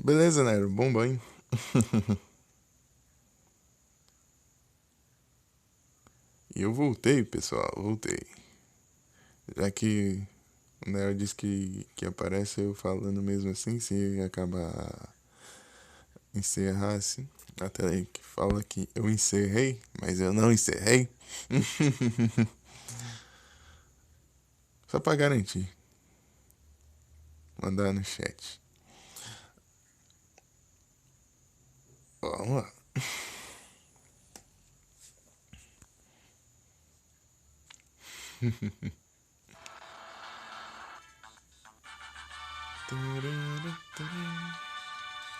Beleza, Nero, bom banho. E eu voltei, pessoal, voltei. Já que o Nero disse que aparece eu falando mesmo assim, se acabar encerrar assim. Até aí que fala que eu encerrei, mas eu não encerrei. Só pra garantir. Mandar no chat. Vamos lá.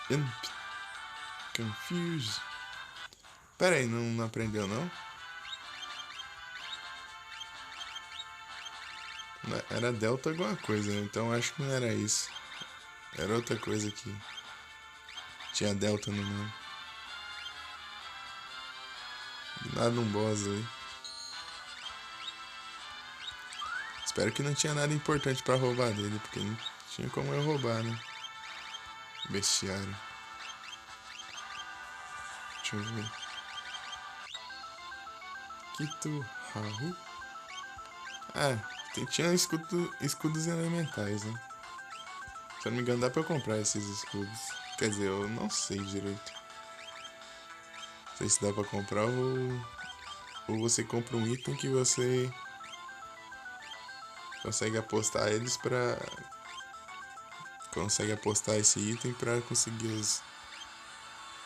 Imp. Confuse. Pera aí, não aprendeu não? Era Delta alguma coisa, então acho que não era isso. Era outra coisa que tinha Delta no nome. Nada um boss aí. Espero que não tinha nada importante pra roubar dele, porque não tinha como eu roubar, né? Bestiário. Deixa eu ver. Kito Haru. Ah, tinha escudos elementais, né? Se eu não me engano, dá pra eu comprar esses escudos. Quer dizer, eu não sei direito. Não sei se dá pra comprar ou você compra um item que você consegue apostar eles pra. Consegue apostar esse item pra conseguir os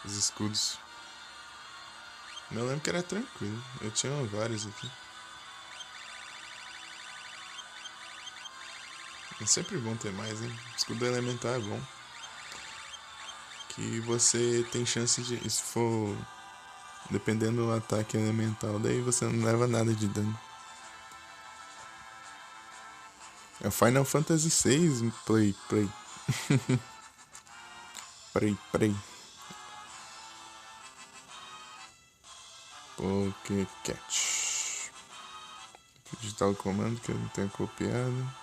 escudos. Eu lembro que era tranquilo. Eu tinha vários aqui. É sempre bom ter mais, hein? Escudo elemental é bom. Que você tem chance de. Se for. Dependendo do ataque elemental, daí você não leva nada de dano. É o Final Fantasy VI Play. Play. Pokécat. Digitar o comando que eu não tenho copiado.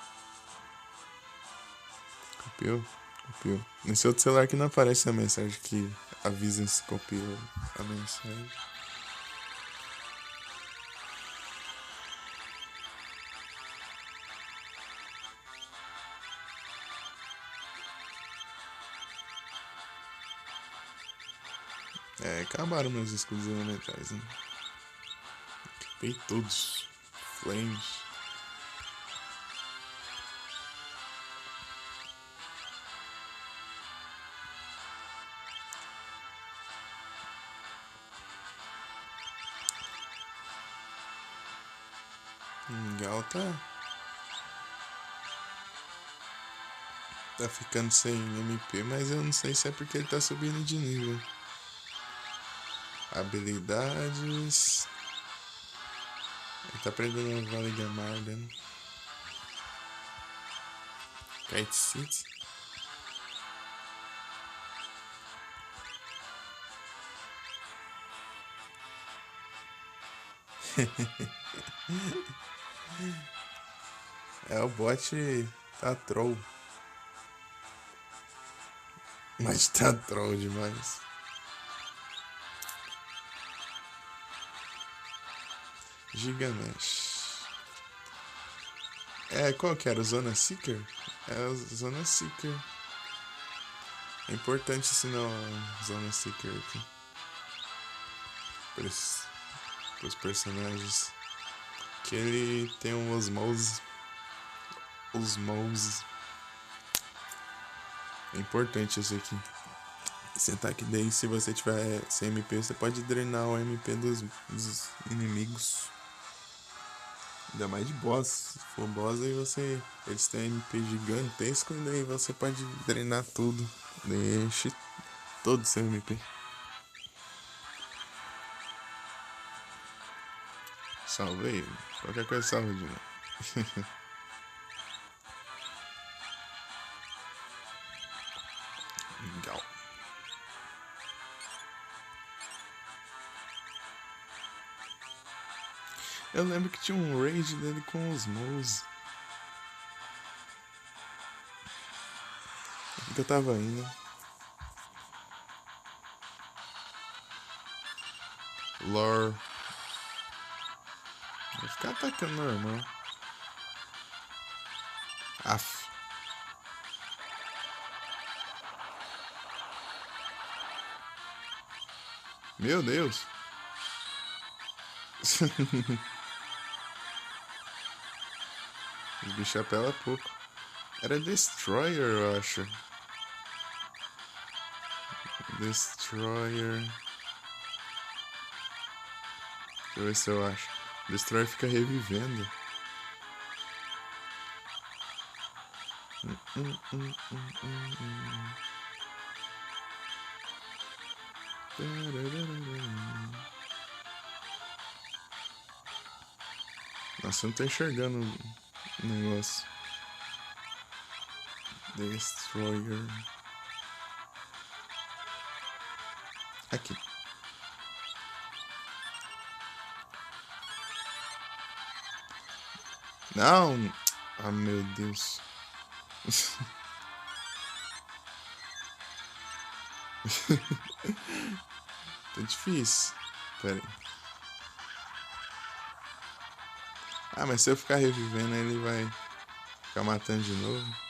Copiou? Copiou. Nesse outro celular que não aparece a mensagem que avisa se copiou a mensagem. É, acabaram meus escudos elementais, né? Equipei todos. Flames. Gal tá ficando sem MP, mas eu não sei se é porque ele tá subindo de nível. Habilidades. Ele tá aprendendo o Vale de Amarga, né? Kite City. É, o bot tá troll. Mas tá troll demais. Gigamesh. É, qual que era? O Zona Seeker? É o Zona Seeker. É importante ensinar o Zona Seeker aqui. Pros personagens. Que ele tem um osmose. Osmose. É importante isso aqui. Esse ataque daí, se você tiver sem MP, você pode drenar o MP dos inimigos. Ainda mais de boss. Se for boss, aí você. Eles têm MP gigantesco e daí você pode drenar tudo. Deixe todo seu MP. Salvei. Qualquer coisa salva de novo. Legal. Eu lembro que tinha um raid dele com os Mouse. Que eu tava indo. Lore. Vai ficar atacando normal. Aff. Meu Deus. Os bichos apelam pouco. Era Destroyer, eu acho. Destroyer. Deixa eu ver se eu acho. Destroyer fica revivendo. Nossa, eu não tô enxergando o negócio. Destroyer. Aqui. Não! Ah, meu Deus. Tá difícil. Pera aí. Ah, mas se eu ficar revivendo, ele vai ficar matando de novo.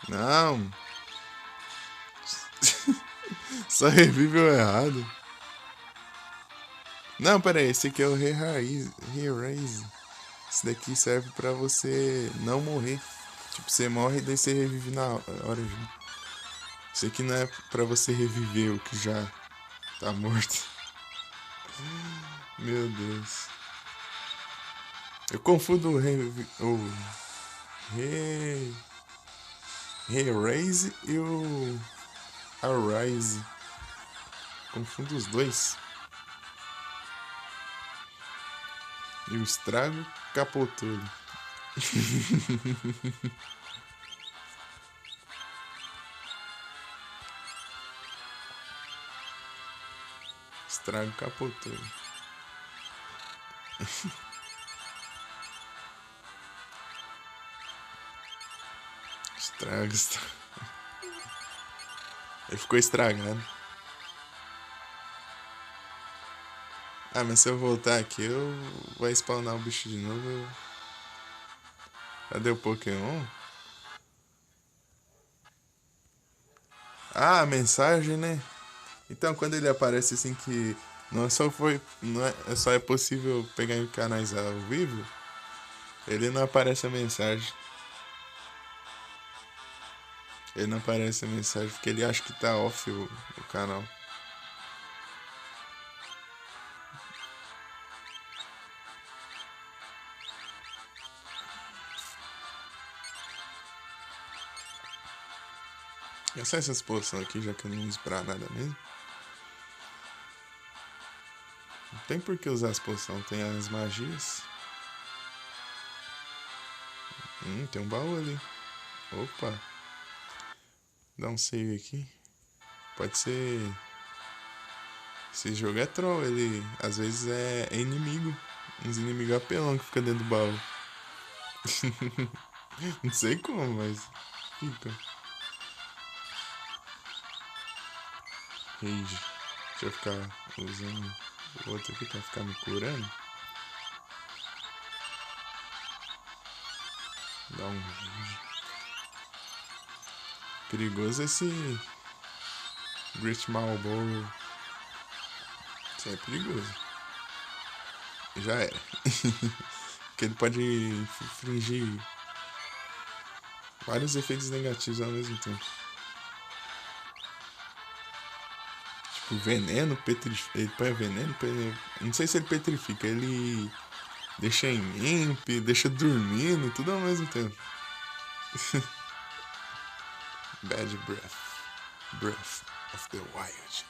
Não! Só reviveu errado. Não, pera aí. Esse aqui é o Re-Raise. Esse daqui serve pra você não morrer. Tipo, você morre e daí você revive na hora já. Esse aqui não é pra você reviver o que já tá morto. Meu Deus. Eu confundo o Re-Raise e o Arise. Confundo os dois. E o estrago capotou ele. Estrago capotou ele. Estrago. Ele ficou estragado. Ah, mas se eu voltar aqui, eu vou spawnar o bicho de novo. Cadê o Pokémon? Ah, a mensagem, né? Então, quando ele aparece assim que não é possível pegar em canais ao vivo, ele não aparece a mensagem. Ele não aparece a mensagem porque ele acha que tá off o canal. É só essas poções aqui, já que eu não uso pra nada mesmo. Não tem por que usar as poções, tem as magias. Tem um baú ali. Opa. Dá um save aqui. Pode ser. Esse jogo é troll, ele às vezes é inimigo. Uns inimigos apelão que fica dentro do baú. Não sei como, mas fica. Rage. Deixa eu ficar usando o outro aqui pra ficar me curando. Dá um rage. Perigoso esse Great Marlboro. Isso é perigoso. Já era. Porque ele pode infringir vários efeitos negativos ao mesmo tempo. Tipo, veneno, petrifica. Ele põe veneno, não sei se ele petrifica, ele deixa em imp, deixa dormindo, tudo ao mesmo tempo. Bad Breath. Breath of the Wild.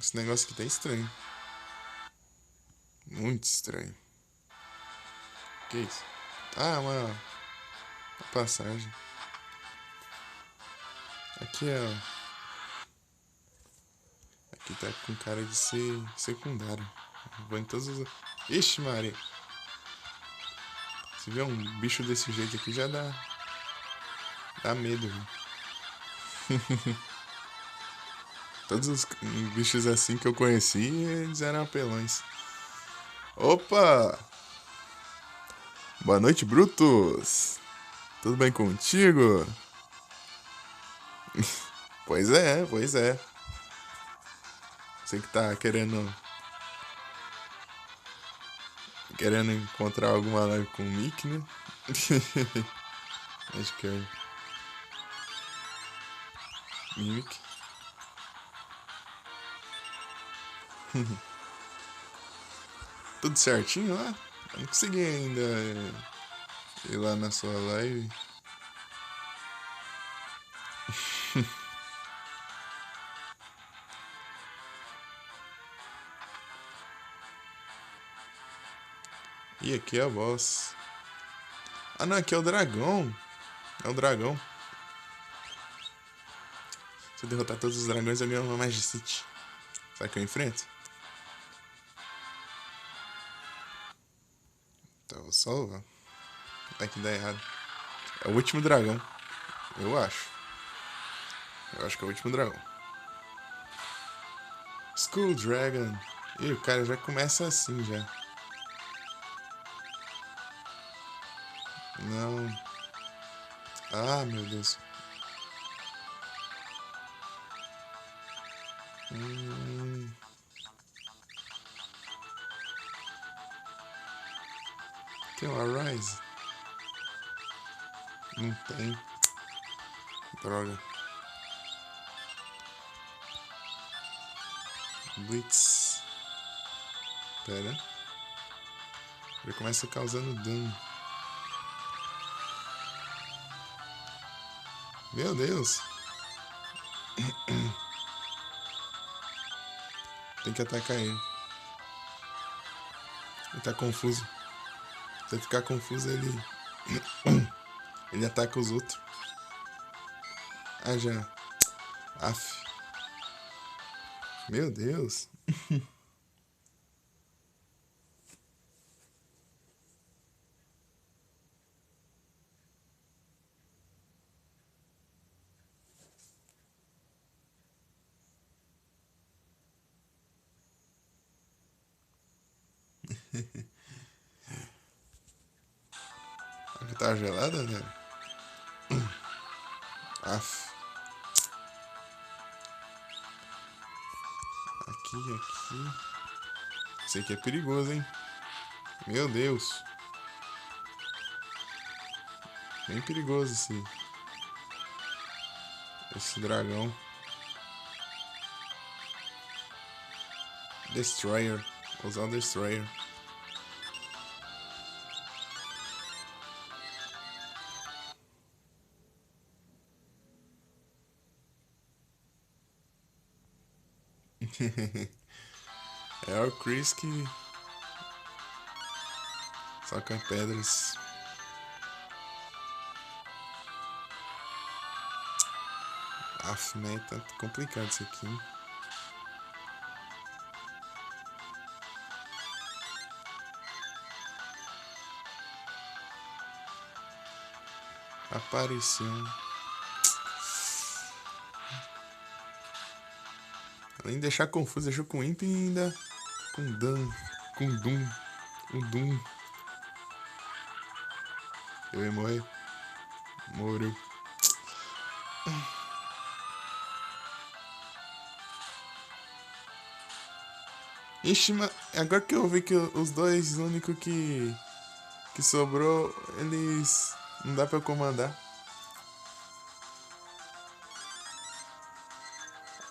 Esse negócio aqui tá estranho. Muito estranho. Que isso? Ah, uma passagem. Aqui, ó. Aqui tá com cara de ser secundário. Vou em todos os. Ixi, Maria. Se vê um bicho desse jeito aqui já dá medo, viu? Todos os bichos assim que eu conheci, eles eram apelões. Opa! Boa noite, Brutus! Tudo bem contigo? Pois é, pois é. Você que tá querendo encontrar alguma live com o Mick, né? Acho que é Mimic. Tudo certinho lá? Eu não consegui ainda ir lá na sua live. E aqui é a voz. Ah não, aqui é o dragão. É o dragão. Se eu derrotar todos os dragões, eu ganho uma Magicite. Será que eu enfrento? Então eu vou salvar. Vai que dá errado. É o último dragão. Eu acho. Eu acho que é o último dragão. Skull Dragon. Ih, o cara já começa assim já. Não. Ah, meu Deus. Hum, tem um Arise? Não tem. Droga. Blitz. Pera. Ele começa causando dano. Meu Deus. Tem que atacar ele. Ele tá confuso. Se ele ficar confuso, ele ataca os outros. Ah, já. Aff. Meu Deus. Ela tá gelada, né? Aff. Aqui. Isso aqui é perigoso, hein? Meu Deus. Bem perigoso esse dragão. Destroyer. Vou usar o Destroyer. É o Chris que soca pedras. Aff, né? Tá complicado isso aqui, hein? Aparição. Além de deixar confuso, deixou com Imp e ainda com Dan. Com Doom. O Doom. Eu ia morrer. Morreu. Ixi, agora que eu vi que os dois únicos que sobrou, eles não dá pra eu comandar.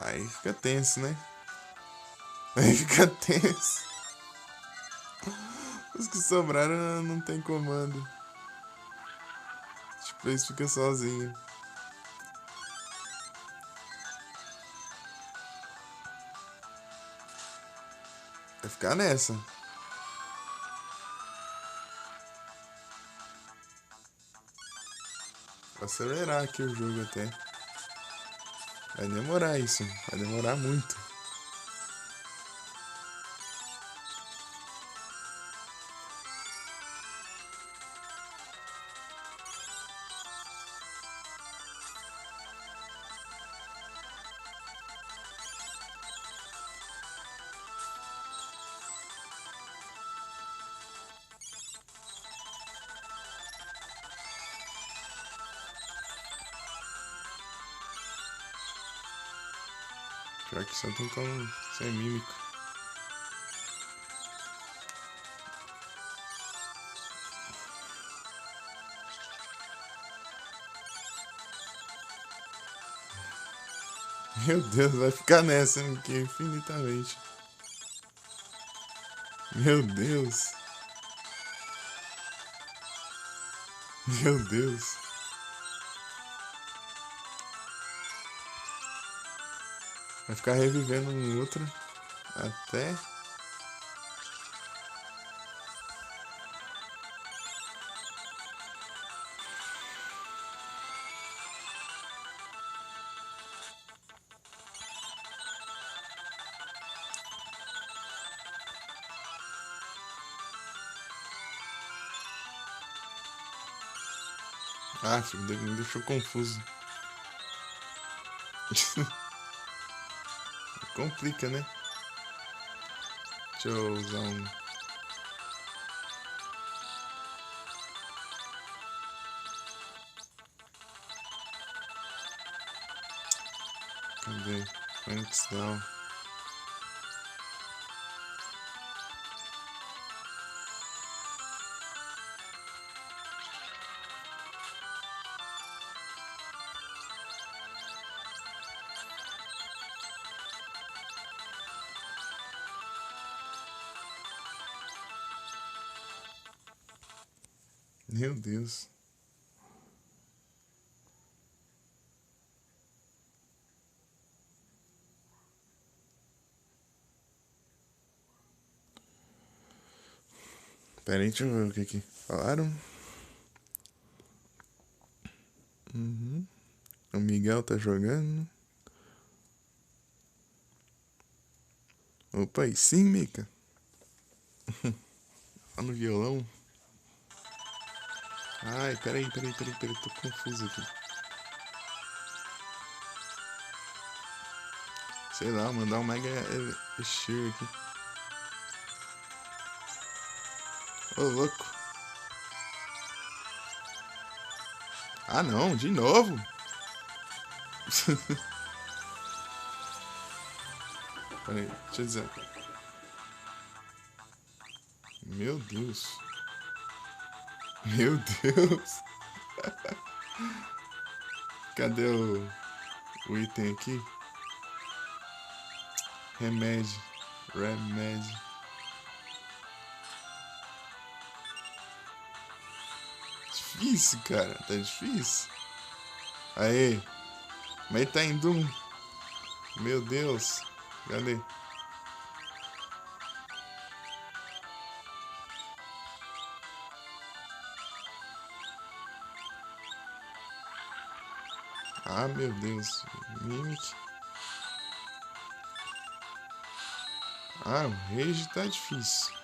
Aí fica tenso, né? Aí fica tenso. Os que sobraram não tem comando. Tipo, eles ficam sozinhos. Vai ficar nessa. pra acelerar aqui o jogo até. Vai demorar isso, vai demorar muito. Pior que só tem como ser mímico. Meu Deus, vai ficar nessa aqui infinitamente. Meu Deus. Meu Deus. Vai ficar revivendo um outro até. Ah, filho, me deixou confuso. Complica, né? Deixa eu usar um. Cadê? Phoenix Down. Meu Deus. Pera aí, deixa eu ver o que falaram. Uhum. O Miguel tá jogando. Opa, e sim, Mika. Tá no violão. Ai, peraí, tô confuso aqui. Sei lá, mandar um Mega Shear aqui. Ô, louco. Ah, não, de novo? Peraí, deixa eu dizer. Meu Deus. Meu Deus. Cadê o item aqui? Remédio. Remédio. Difícil, cara. Tá difícil. Aê. Mas tá em Doom. Meu Deus. Cadê? Ah, meu Deus. Mimic. Ah, o Rage tá difícil.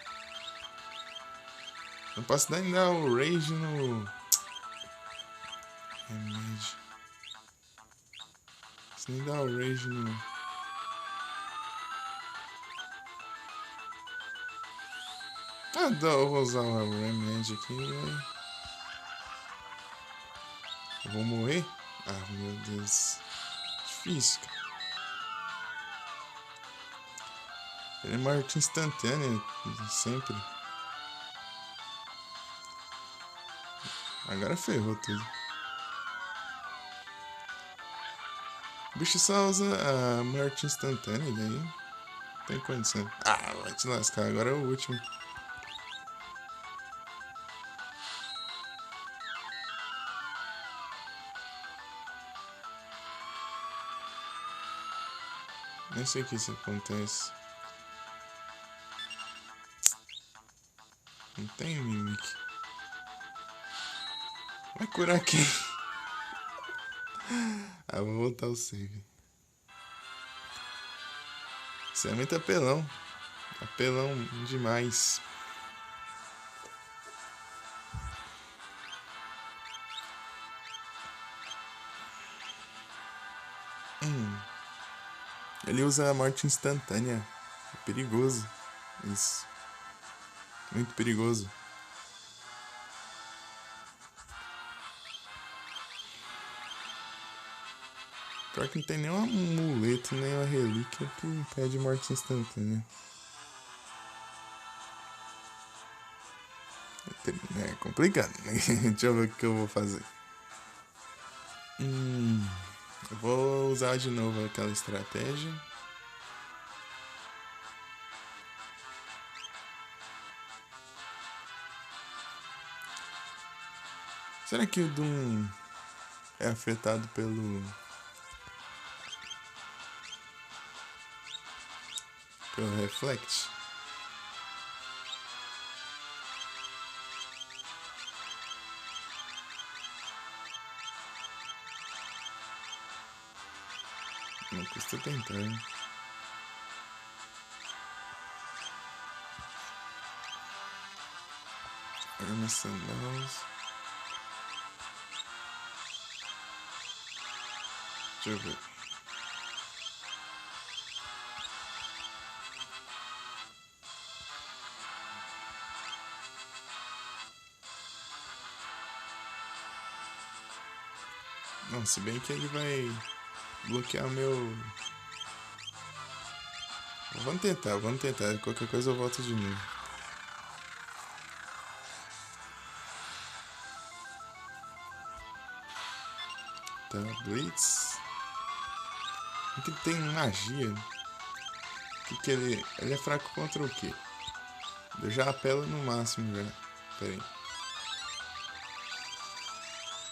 Não posso nem dar o Rage no... Remédio. Posso nem dar o Rage no... Ah, eu vou usar o Remédio aqui, velho. Eu vou morrer? Ah, meu Deus. Difícil, cara. Ele é morte instantânea, sempre. Agora ferrou tudo. O bicho só usa a morte instantânea, daí não tem condição. Ah, vai te lascar, agora é o último. Nem sei o que isso acontece. Não tem Mimic. Vai curar quem? Ah, vou voltar o save. Isso é muito apelão. Apelão demais. Ele usa a morte instantânea. É perigoso. Isso. Muito perigoso. Pior que não tem nenhum amuleto, nem uma relíquia que pede morte instantânea. É complicado, né? Deixa eu ver o que eu vou fazer. Eu vou usar de novo aquela estratégia. Será que o Doom é afetado pelo Reflect? Não custa tentar, hein? Arma Sandals. Deixa eu ver. Não, se bem que ele vai bloquear meu... Vamos tentar. Qualquer coisa eu volto de novo. Tá, Blitz. Aqui tem magia. Que ele é fraco contra o quê? Eu já apelo no máximo já. Pera aí.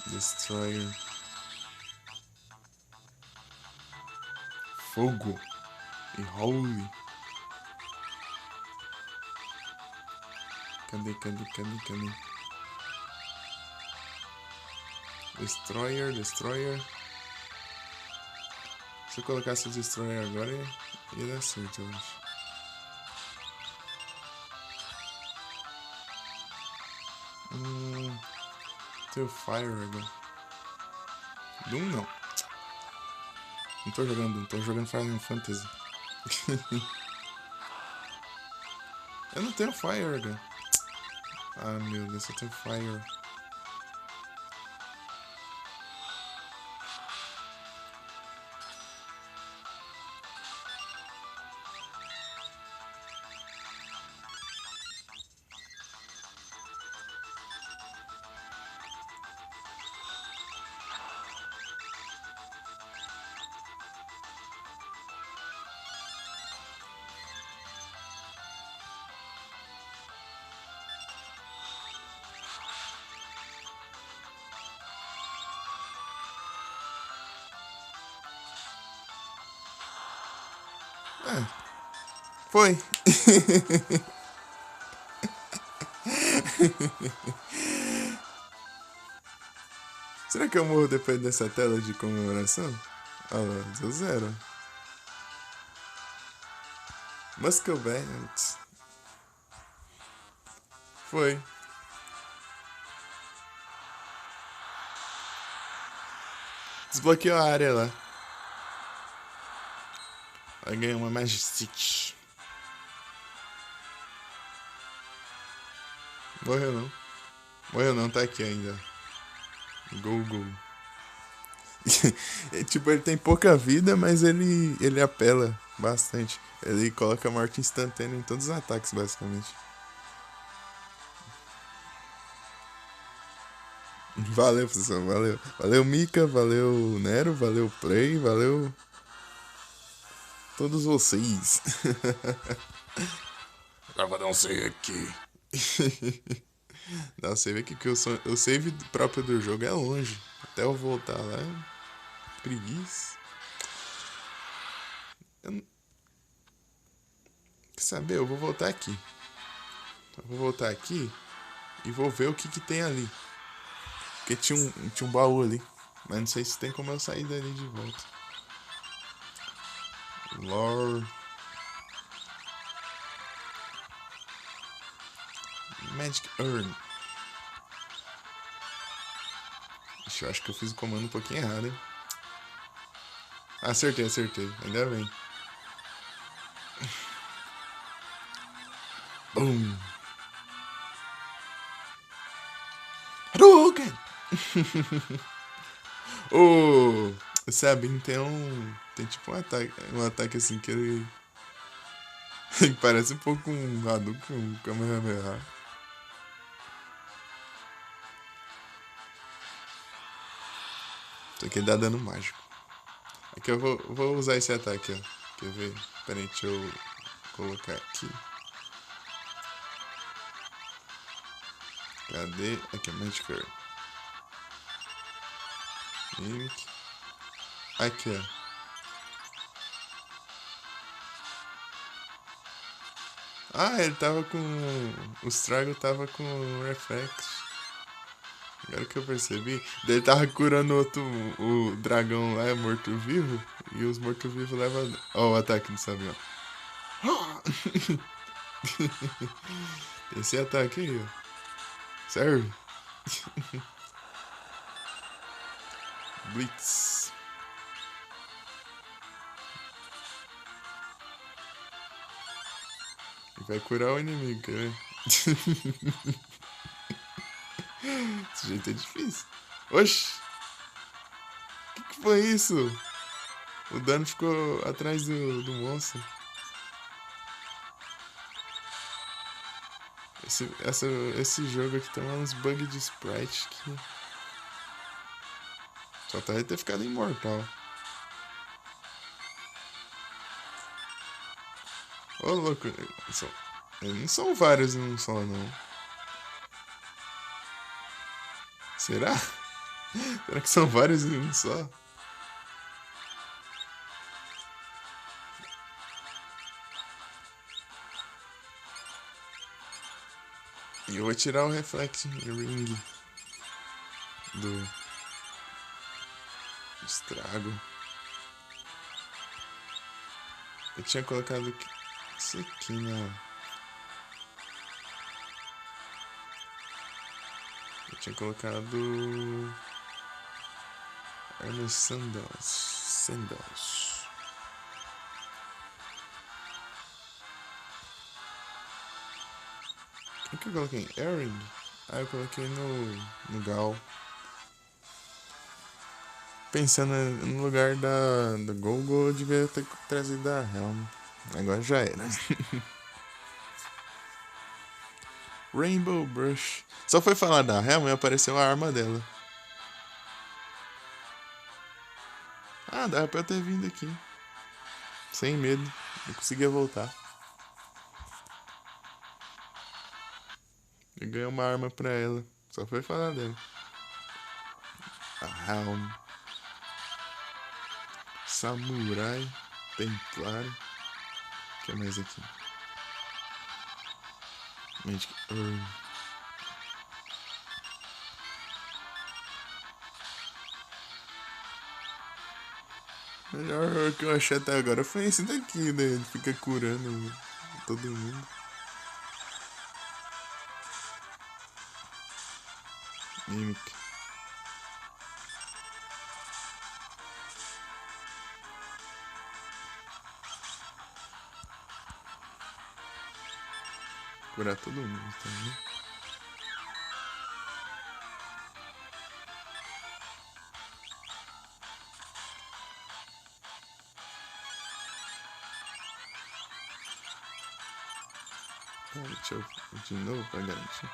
Destroyer. Fogo. E Holy. Cadê? Destroyer. Se eu colocasse o Destroyer agora, ia dar certo, eu acho. Tem o Fire agora. Doom não. Não tô jogando Doom, tô jogando Final Fantasy. Eu não tenho Fire agora. Ah, meu Deus, eu tenho Fire. Foi. Será que eu morro depois dessa tela de comemoração? Olha lá, deu 0. Muscle Bandits. Foi. Desbloqueou a área lá. Vai ganhar uma Majestic. Morreu não, tá aqui ainda. Go. Tipo, ele tem pouca vida, mas ele apela bastante. Ele coloca a morte instantânea em todos os ataques, basicamente. Valeu, pessoal, valeu. Valeu, Mika, valeu, Nero, valeu, Play, valeu todos vocês. Agora vou dar um save aqui. Dá um save aqui, que o save próprio do jogo é longe. Até eu voltar lá, preguiça. Quer saber? Eu vou voltar aqui. E vou ver o que tem ali. Porque tinha um baú ali. Mas não sei se tem como eu sair dali de volta. Lore. Magic Urn. Ixi, eu acho que eu fiz o comando um pouquinho errado, hein? Acertei. Ainda bem. Boom. Hadouken! O Sabin tem um. Tem tipo um ataque assim que ele. Parece um pouco um Hadouken, um Kamehameha. Só que ele dá dano mágico. Aqui eu vou usar esse ataque, ó. Quer ver? Peraí, deixa eu colocar aqui. Cadê? Aqui, Magic Urn. Mimic. Aqui, ó. Ah, ele tava com. O Strago tava com Reflex. Agora que eu percebi. Daí ele tava curando o dragão lá, é morto-vivo. E os mortos-vivos levam. Ó, o ataque do Sabião. Esse ataque aí, ó. Serve? Blitz. E vai curar o inimigo, quer ver? Esse jeito é difícil. Oxi! Que foi isso? O dano ficou atrás do monstro. Esse jogo aqui tem uns bugs de sprite que. Só tá ter ficado imortal. Ô, louco. Não são vários em um só, não. Será? Será que são vários em um só? E eu vou tirar o Reflect Ring do estrago. Eu tinha colocado isso aqui na. Eu tinha colocado. Armor Sandals. O que eu coloquei? Erin? Ah, eu coloquei no Gal. Pensando no lugar da Google, eu devia ter trazido a Helm. Agora já era. Rainbow Brush. Só foi falar da Helm e apareceu a arma dela. Ah, dá pra eu ter vindo aqui. Sem medo. Eu conseguia voltar. Eu ganhei uma arma pra ela. Só foi falar dela. A Helm. Samurai. Templário. O que mais aqui? Magic Urn. Melhor que eu achei até agora foi esse daqui, né? Ele fica curando todo mundo. Mimic. Curar todo mundo também. Deixa eu de novo pra garantir.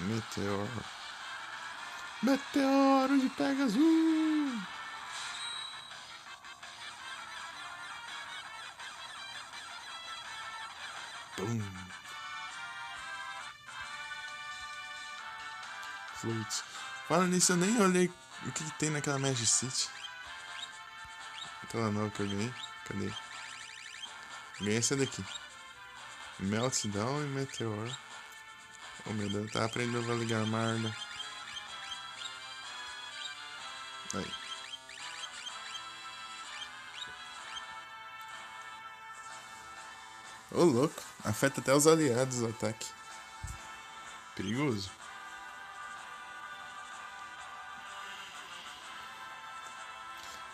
Meteoro. Meteoro de Pegasus! Pum! Float. Falando nisso, eu nem olhei o que tem naquela Magic City. Aquela nova que eu ganhei. Cadê? Ganha essa daqui. Meltdown e Meteor. Oh meu Deus, tá aprendendo a ligar a merda. Aí. Ô louco, afeta até os aliados o ataque. Perigoso.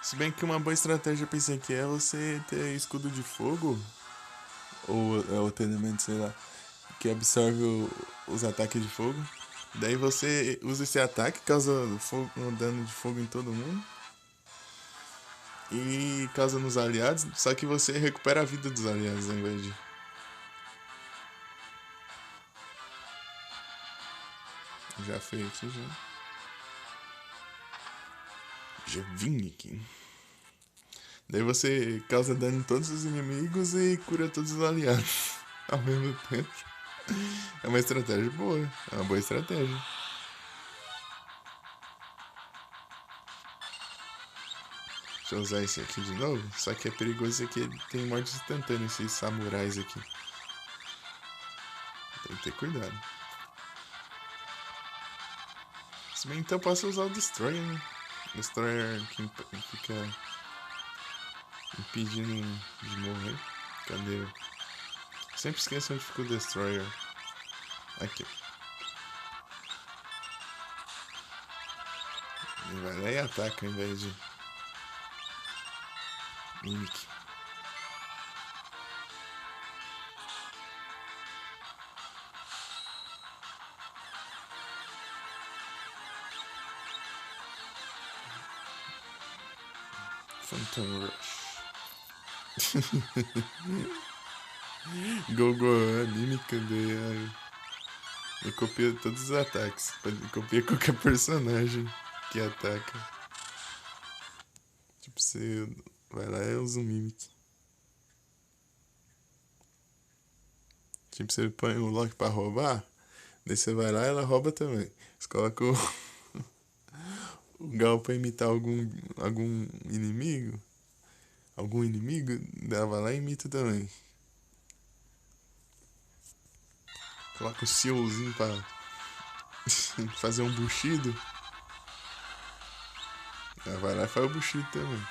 Se bem que uma boa estratégia eu pensei que é você ter escudo de fogo. Ou é outro elemento, sei lá. Que absorve os ataques de fogo. Daí você usa esse ataque, causa fogo, um dano de fogo em todo mundo. E causa nos aliados, só que você recupera a vida dos aliados ao invés de. Já foi aqui já. Já vim aqui. Daí você causa dano em todos os inimigos e cura todos os aliados ao mesmo tempo. É uma estratégia boa. É uma boa estratégia. Deixa eu usar esse aqui de novo. Só que é perigoso aqui, ele tem morte instantânea, esses samurais aqui. Tem que ter cuidado. Se bem então eu posso usar o Destroyer, né? Destroyer que fica impedindo de morrer. Cadê? Sempre esqueço onde fica o Destroyer. Aqui. Ele vai lá e ataca ao invés de Mimic. Phantom Rush. Gogo, Mimic, ele copia todos os ataques. Ele copia qualquer personagem que ataca. Tipo, você vai lá e usa um Mimic. Tipo, você põe o Loki pra roubar, daí você vai lá e ela rouba também. Você coloca o Gal pra imitar algum inimigo. Algum inimigo, dava lá e imita também. Coloca o Sealzinho pra fazer um buchido. Ela vai lá e faz o buchido também.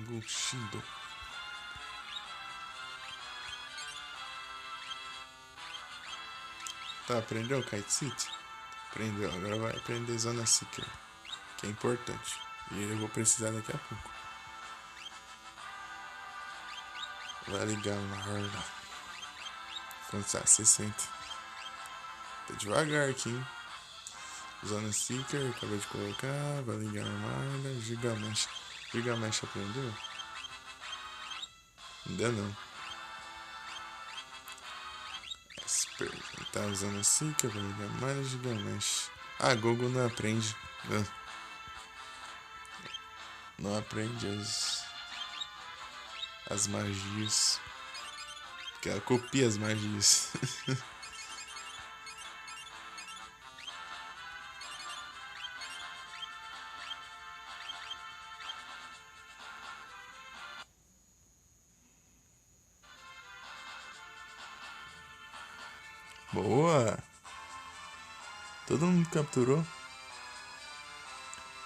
Bushido. Tá, aprendeu o Kite City? Aprendeu, agora vai aprender Zona Seeker, que é importante. E eu vou precisar daqui a pouco. Vai ligar uma horda. Quanto tá? 60. Tá devagar aqui, hein? Zona Seeker, acabei de colocar. Vai ligar uma horda. Gigamesh. Gigamesh aprendeu? Ainda não. Esper. Tá usando assim que eu vou ligar mais Gigamesh. Ah, Google não aprende. Não aprende as magias. Porque ela copia as magias. Boa! Todo mundo capturou.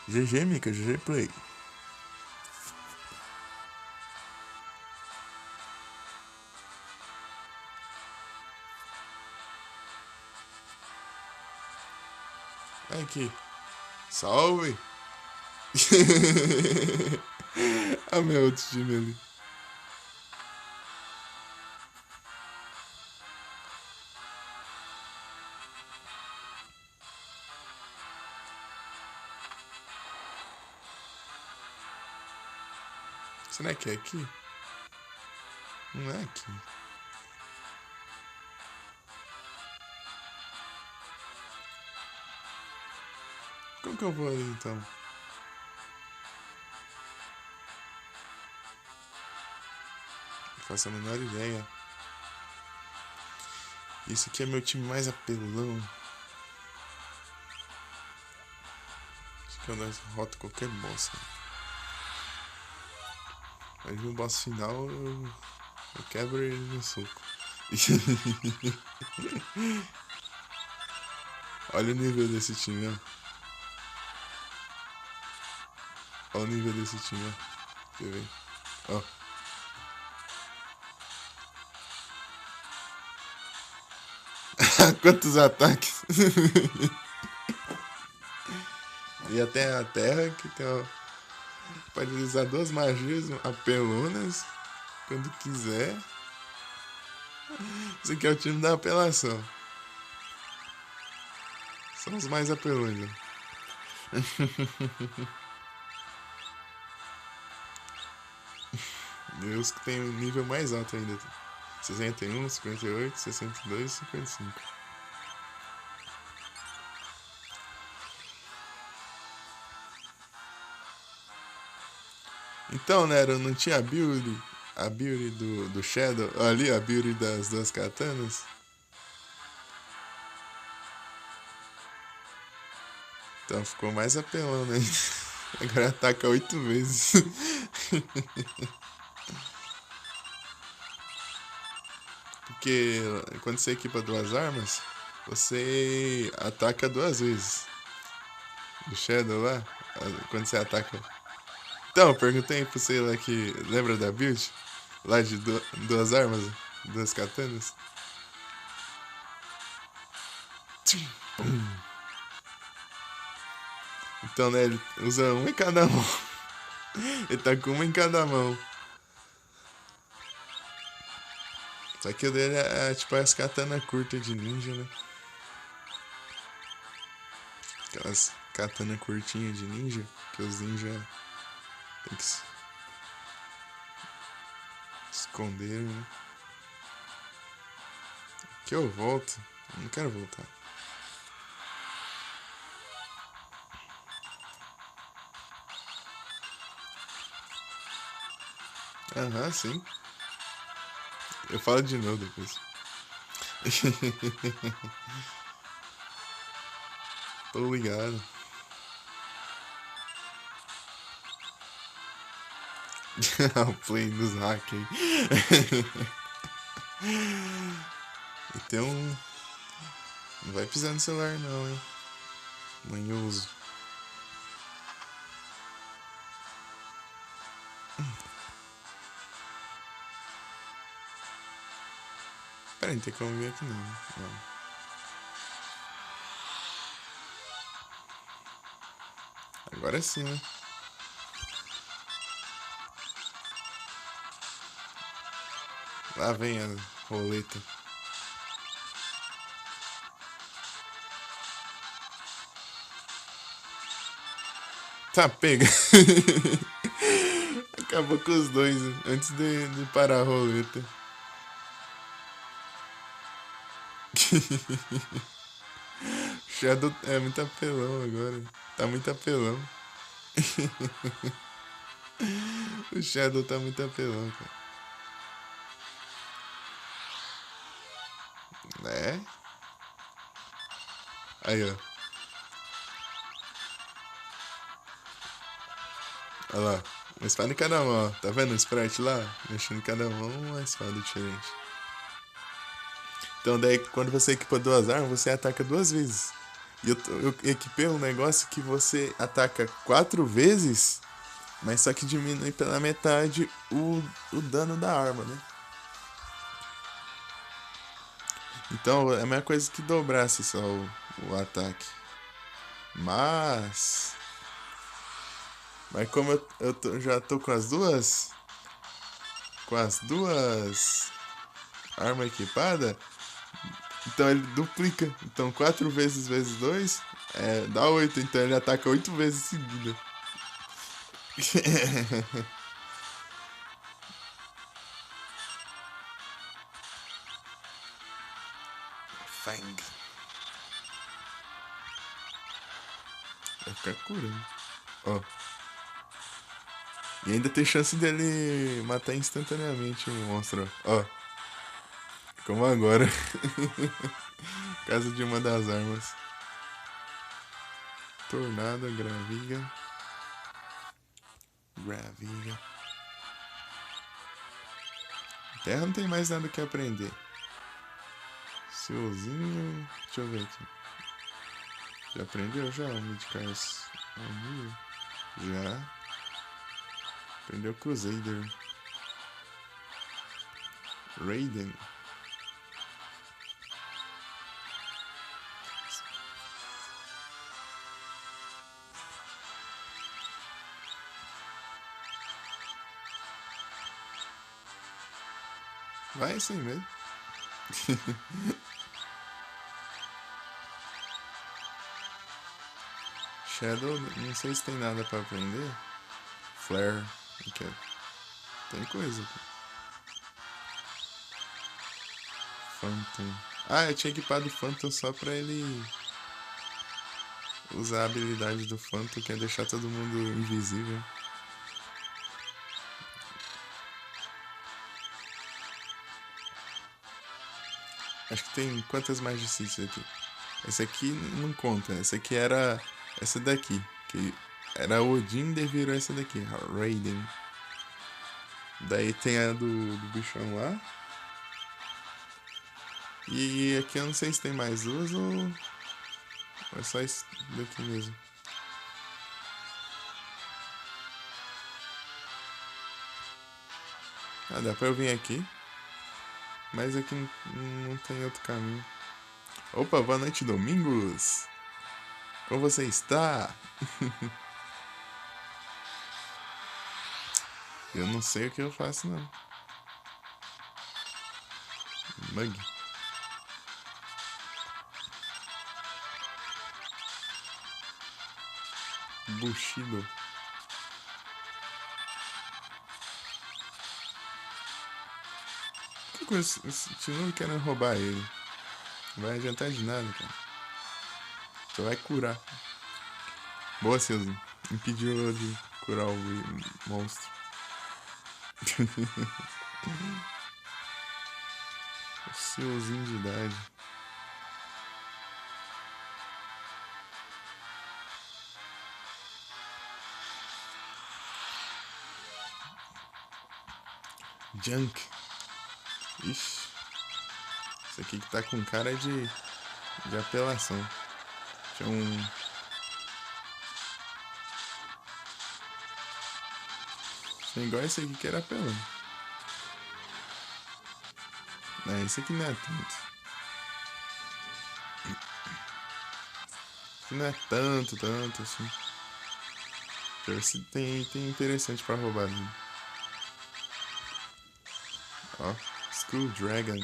GG, Mika, GG Play. Aqui. Salve! A minha outro time ali. Será que é aqui? Não é aqui. Como que eu vou ali então? Não faço a menor ideia. Isso aqui é meu time mais apelão. Isso aqui eu derroto qualquer boss. Mas no boss final eu quebro ele no soco. Olha o nível desse time, ó. Olha o nível desse time, ó. Você vê? Ó. Quantos ataques? E até a terra que tem, ó, pode usar duas magias apelonas quando quiser. Esse aqui é o time da apelação. São os mais apelões, ó. E os que tem o nível mais alto ainda. 61, 58, 62 e 55. Então, Nero, não tinha a build do Shadow, ali a build das duas katanas. Então ficou mais apelando ainda. Agora ataca 8 vezes. Porque quando você equipa duas armas, você ataca duas vezes. Do Shadow lá, quando você ataca. Então, eu perguntei pra você lá que. Lembra da build? Lá de duas armas, duas katanas? Então, né, ele usa uma em cada mão. Ele tá com uma em cada mão. Só que o dele é tipo as katana curta de ninja, né? Aquelas katana curtinha de ninja, que os ninja tem que se esconder, né? Que eu volto. Eu não quero voltar. Aham, sim. Eu falo de novo depois. Tô ligado. O play dos hackers. Então, não vai pisar no celular não, hein? Manhoso. Pera aí, não tem como ver aqui não. Não. Agora sim, né? Lá vem a roleta. Tá, pega. Acabou com os dois antes de parar a roleta. Shadow é muito apelão agora. Tá muito apelão. O Shadow tá muito apelão, cara. Né? Aí, ó. Olha lá. Uma espada em cada mão, ó. Tá vendo o sprite lá? Mexendo em cada mão, uma espada diferente. Então daí quando você equipa duas armas, você ataca duas vezes. E eu equipei um negócio que você ataca 4 vezes, mas só que diminui pela metade o dano da arma, né? Então é a mesma coisa que dobrasse só o ataque. Mas. Mas como já tô com as duas. Com as duas armas equipadas, então ele duplica. Então 4 vezes 2 dá 8. Então ele ataca 8 vezes seguida. Fang. Vai ficar curando. Ó. E ainda tem chance dele matar instantaneamente o monstro. Ó. Como agora. Casa de uma das armas. Tornado, graviga. Graviga. Terra não tem mais nada que aprender. Seuzinho. Deixa eu ver aqui. Já aprendeu já o Midcars? Já. Aprendeu Crusader. Raiden. Vai assim mesmo. Shadow, não sei se tem nada pra aprender. Flare, aqui, tem coisa aqui. Phantom. Ah, eu tinha equipado o Phantom só pra ele usar a habilidade do Phantom, que é deixar todo mundo invisível. Acho que tem quantas Magicities aqui? Esse aqui não conta. Esse aqui era essa daqui. Que era Odin e virou essa daqui. Raiden. Daí tem a do bichão lá. E aqui eu não sei se tem mais duas ou é só isso daqui mesmo. Ah, dá pra eu vir aqui. Mas aqui não tem outro caminho. Opa, boa noite, Domingos! Como você está? Eu não sei o que eu faço, não. Mug. Bushido. Que coisa? Continua querendo roubar ele. Não vai adiantar de nada, cara. Só vai curar. Boa, Silzinho. Impediu de curar o monstro. O Silzinho de idade. Junk. Ixi. Isso aqui que tá com cara de apelação. Tinha um. Tinha igual esse aqui que era apelão. Não, esse aqui não é tanto. Esse não é tanto assim. Deixa eu ver se tem interessante pra roubar ali. Ó, Skull Dragon.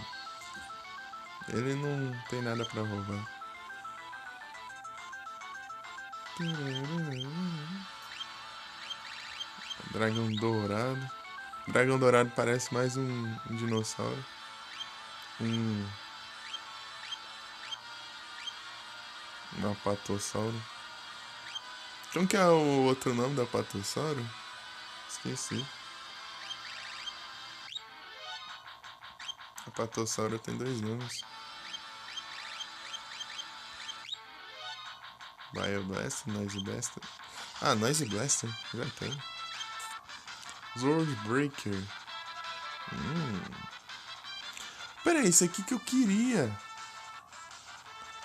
Ele não tem nada pra roubar. Dragão dourado. Dragão dourado parece mais um dinossauro. Um apatossauro. Como que é o outro nome da apatossauro? Esqueci. Apatossauro tem dois nomes. Bio Blaster, Noise Blaster. Ah, Noise Blaster, já tem. Sword Breaker. Pera aí, isso aqui que eu queria.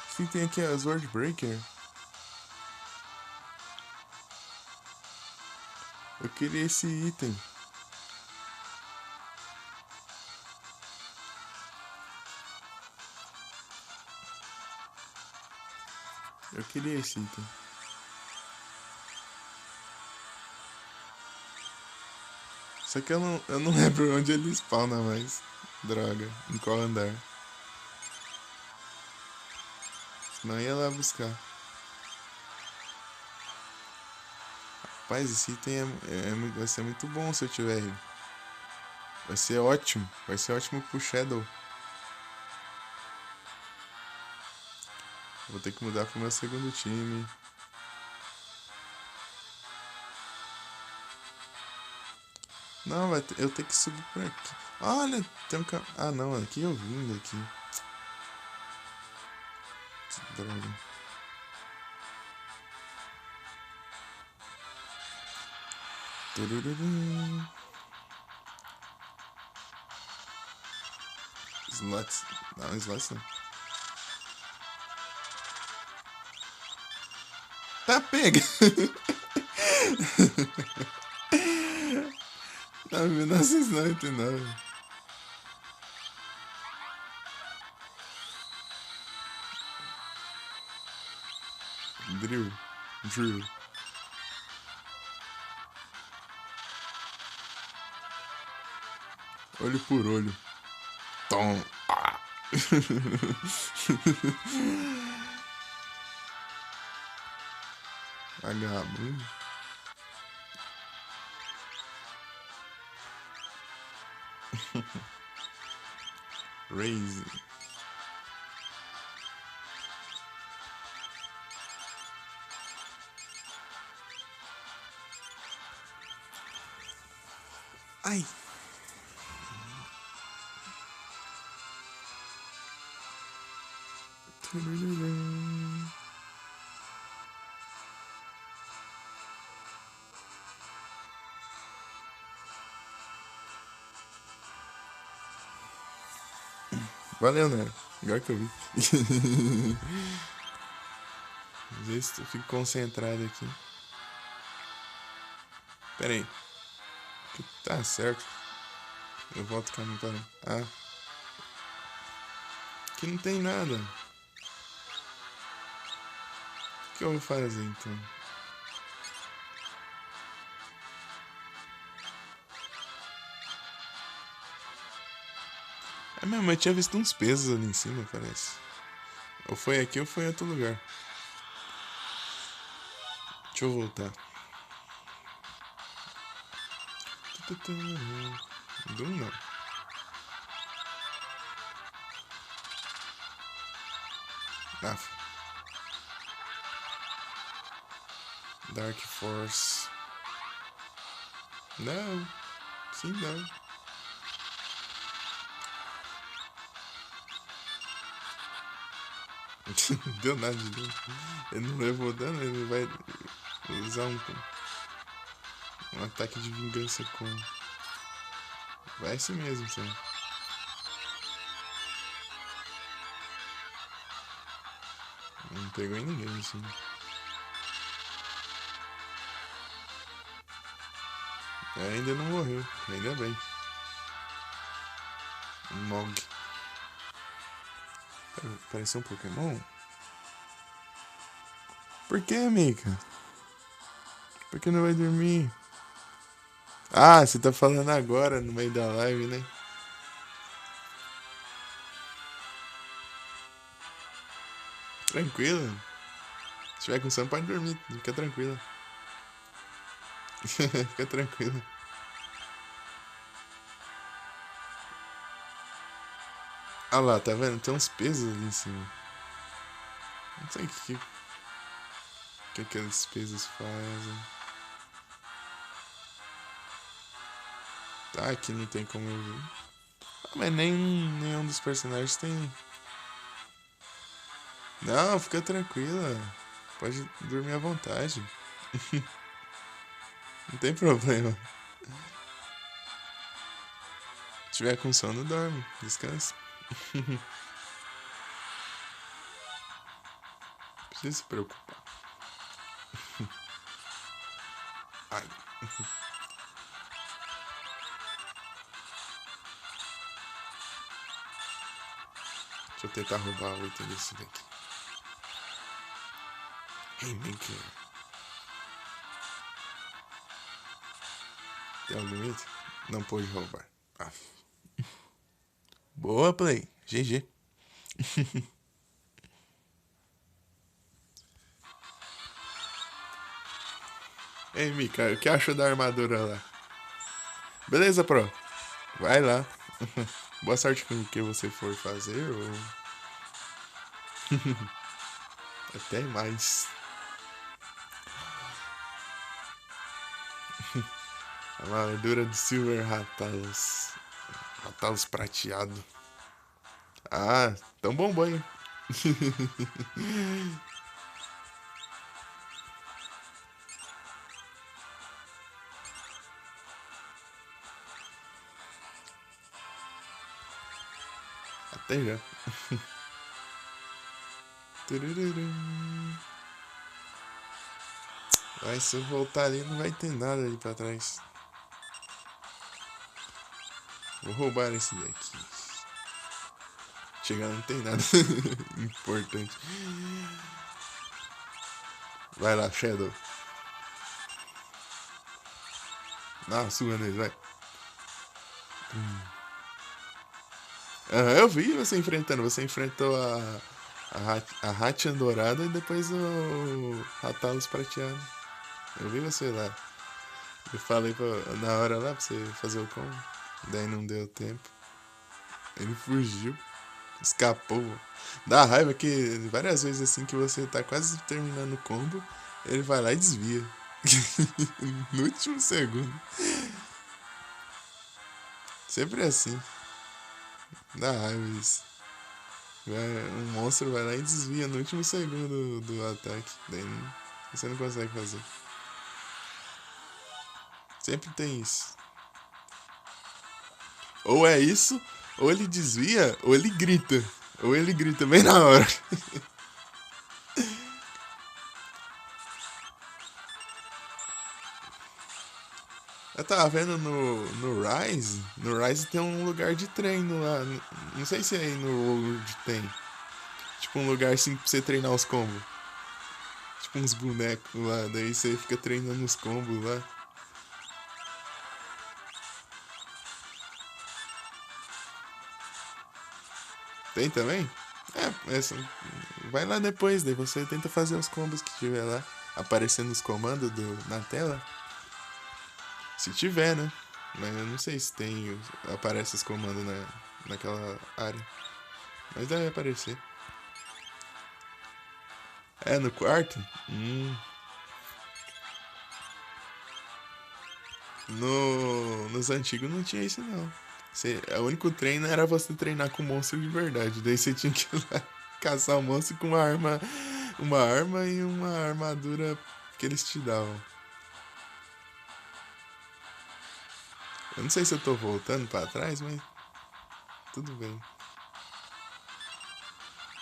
Esse que tem aqui é Sword Breaker. Eu queria esse item. Eu queria esse item. Só que eu não lembro onde ele spawna mais. Droga, em qual andar. Senão ia lá buscar. Rapaz, esse item vai ser muito bom se eu tiver ele. Vai ser ótimo. Vai ser ótimo pro Shadow. Vou ter que mudar pro meu segundo time. Não, eu tenho que subir por aqui. Olha, tem um caminho. Ah, não, aqui eu vim daqui. Que droga. Turururum. Slots. Não, slots não. Tá, pega! Não, 1999. Drill. Drill. Olho por olho. Tom. Ah. Vagabundo. Raise. Ai. Turururum. Valeu, né? Agora que eu vi. Às vezes eu fico concentrado aqui. Pera aí. Tá certo. Eu volto o caminho para. Ah. Aqui não tem nada. O que eu vou fazer então? É mesmo, eu tinha visto uns pesos ali em cima, parece. Ou foi aqui ou foi em outro lugar. Deixa eu voltar. Doom não. Ah, Dark Force. Não. Sim, não. Deu nada de dano. Ele não levou dano, ele vai usar um ataque de vingança com. Vai assim mesmo, sabe? Não pegou em ninguém, assim. Ainda não morreu, ainda bem. Um Mog. Pareceu um Pokémon? Por que, Mika? Por que não vai dormir? Ah, você tá falando agora, no meio da live, né? Tranquilo. Se tiver com sono, pode dormir. Fica tranquila. Fica tranquila. Ah lá, tá vendo? Tem uns pesos ali em cima. Não sei que aqueles pesos fazem. Tá, aqui não tem como eu ver. Ah, mas nenhum dos personagens tem. Não, fica tranquila. Pode dormir à vontade. Não tem problema. Se tiver com sono, dorme. Descansa. Não precisa se preocupar. Ai. Deixa eu tentar roubar o item desse daqui. Rainmaker. Tem algum item? Não pôde roubar. Ah. Boa, Play. GG. Ei, Mika, o que achou da armadura lá? Beleza, Pro? Vai lá. Boa sorte com o que você for fazer. Ou... Até mais. A armadura do Silver Ratalos. Ratalos prateado. Ah, tão bom banho. Até já. Turururum. Mas se eu voltar ali não vai ter nada ali pra trás. Vou roubar esse daqui. Chegar não tem nada importante. Vai lá, Shadow. Dá uma surra nele, vai. Aham, eu vi você enfrentando. Você enfrentou a Hatchan dourada e depois o Ratalos prateado. Eu vi você lá. Eu falei na hora lá pra você fazer o combo. Daí não deu tempo. Ele fugiu. Escapou. Dá raiva que várias vezes assim que você tá quase terminando o combo, ele vai lá e desvia. No último segundo. Sempre assim. Dá raiva isso. Um monstro vai lá e desvia no último segundo do ataque. Daí você não consegue fazer. Sempre tem isso. Ou é isso, ou ele desvia, ou ele grita. Ou ele grita bem na hora. Eu tava vendo no Rise. No Rise tem um lugar de treino lá. Não sei se aí no World tem. Tipo um lugar assim pra você treinar os combos. Tipo uns bonecos lá. Daí você fica treinando os combos lá. Tem também? Vai lá depois, daí você tenta fazer os combos que tiver lá. Aparecendo os comandos na tela. Se tiver, né? Mas eu não sei se tem. Aparece os comandos naquela área. Mas deve aparecer. É, no quarto? Nos antigos não tinha isso não. O único treino era você treinar com monstro de verdade. Daí você tinha que ir lá caçar o monstro com uma arma e uma armadura que eles te davam. Eu não sei se eu tô voltando pra trás, mas tudo bem.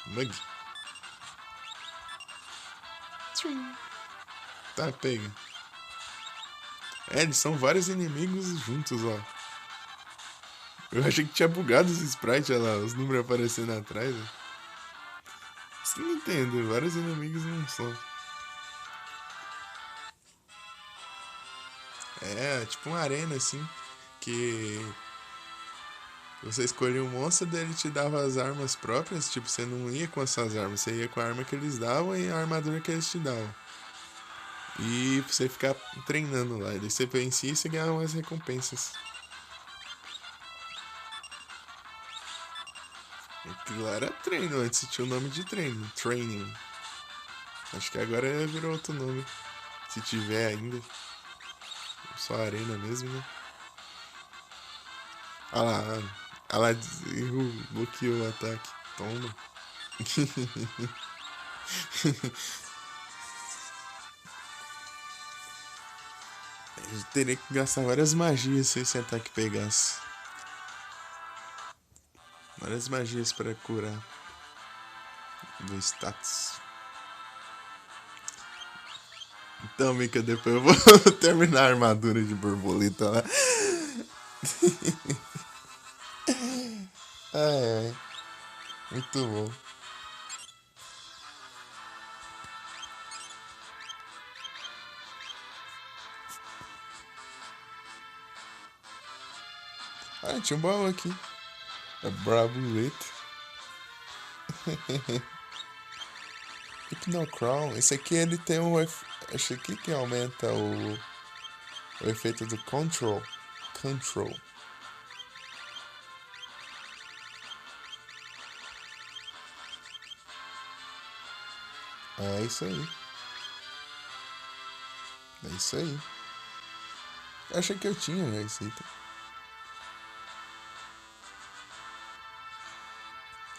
Mug. Tchum. Tá, pega. É, eles são vários inimigos juntos, ó. Eu achei que tinha bugado os sprites, olha lá, os números aparecendo atrás. Ó. Isso não entendo, vários inimigos não são. É, tipo uma arena assim, que você escolhia um monstro, daí ele te dava as armas próprias, tipo, você não ia com as suas armas, você ia com a arma que eles davam e a armadura que eles te davam. E você ficar treinando lá, e daí você vencia e você ganhava umas recompensas. Aquilo lá era treino, antes tinha o nome de treino, training. Acho que agora virou outro nome, se tiver ainda. Só arena mesmo, né? Ah lá, ah lá, bloqueou o ataque. Toma. Eu teria que gastar várias magias se esse ataque pegasse. Várias magias para curar do status. Então, Mika, depois eu vou terminar a armadura de borboleta lá. Ai, ai. Muito bom. Ah, tinha um baú aqui. É Bravuleta. Hypnocrown. Esse aqui ele tem um. Acho que aumenta o efeito do Control. Control. É isso aí. É isso aí. Achei que eu tinha já isso aí. Tá?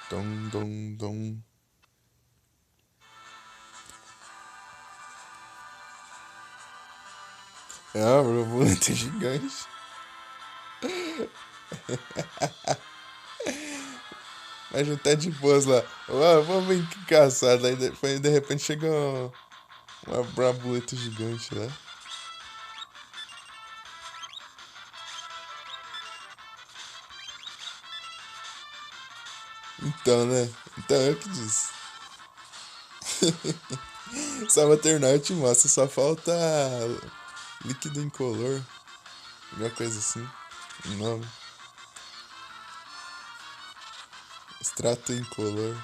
Dom, dom, dom. É uma borboleta gigante. Mas não tá de boas lá. Vamos ver que caçada. Aí de repente chega uma borboleta gigante lá. Então, né? Então eu que disse. Só maternal eu te mostro. Só falta líquido incolor. Alguma coisa assim. O nome. Extrato incolor.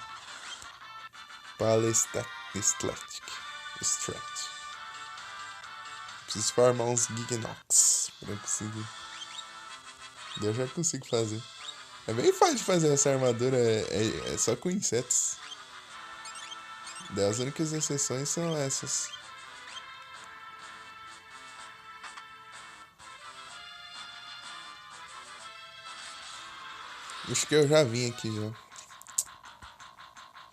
Palestatic. Extract. Preciso farmar uns Giganox pra conseguir. Daí eu já consigo fazer. É bem fácil de fazer essa armadura, é só com insetos. Daí as únicas exceções são essas. Acho que eu já vim aqui já.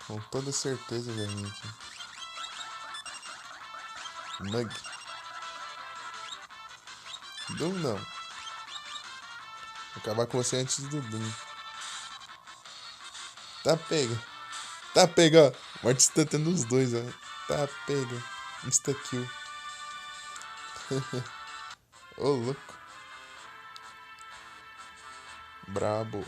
Com toda certeza eu já vim aqui. Mug. Doom não. Vou acabar com você antes do Doom. Tá pega. Tá pega, ó. Morte instantânea dos dois, ó. Tá pega. Insta-kill. Ô, louco. Brabo.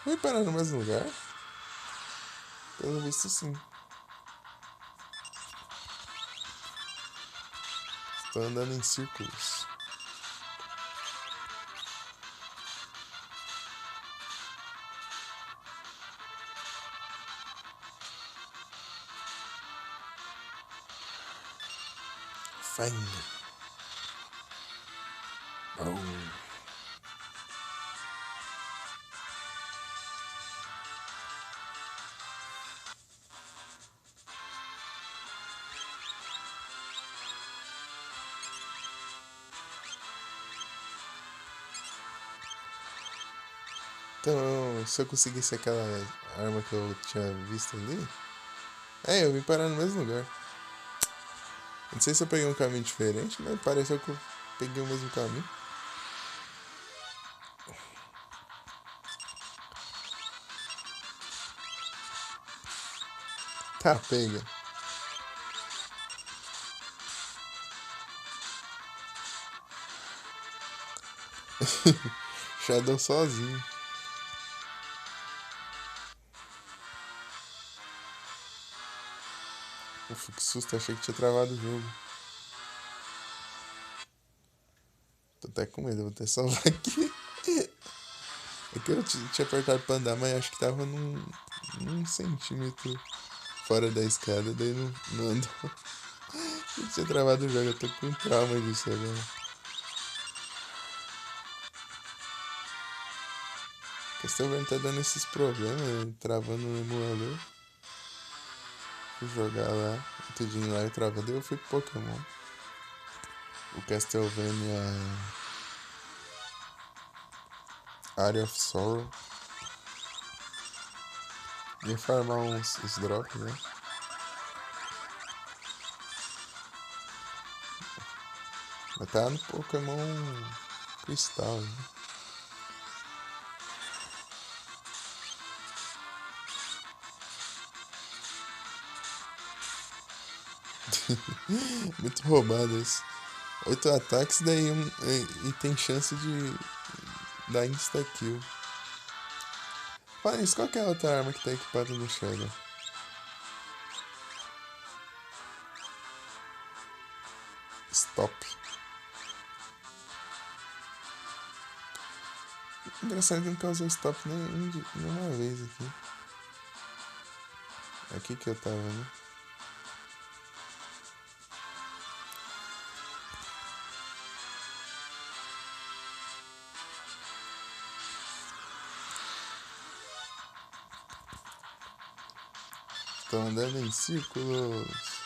Vai parar no mesmo lugar? Pelo visto, sim. Estou andando em círculos. Fang. Oh. Então, se eu conseguisse aquela arma que eu tinha visto ali. É, eu vim parar no mesmo lugar. Não sei se eu peguei um caminho diferente, mas pareceu que eu peguei o mesmo caminho. Tá, pega. Shadow sozinho. Ufa, que susto, achei que tinha travado o jogo. Tô até com medo, vou até salvar aqui. É que eu tinha apertado pra andar, mas acho que tava num centímetro fora da escada, daí não andou. Eu tinha travado o jogo, eu tô com trauma disso agora. Castlevania tá dando esses problemas, né? Travando no emulador. Fui jogar lá, tudinho lá e travando, daí eu fui pro Pokémon. O Castlevania Area of Sorrow. Ia farmar uns drops, né? Mas tá no Pokémon Cristal, né? Muito roubado isso. 8 ataques, daí e tem chance de dar insta-kill. Fala isso, qual que é a outra arma que tá equipada no Shadow? Stop. Engraçado que não causou stop nenhuma vez aqui. Aqui que eu tava, né? Tô andando em círculos.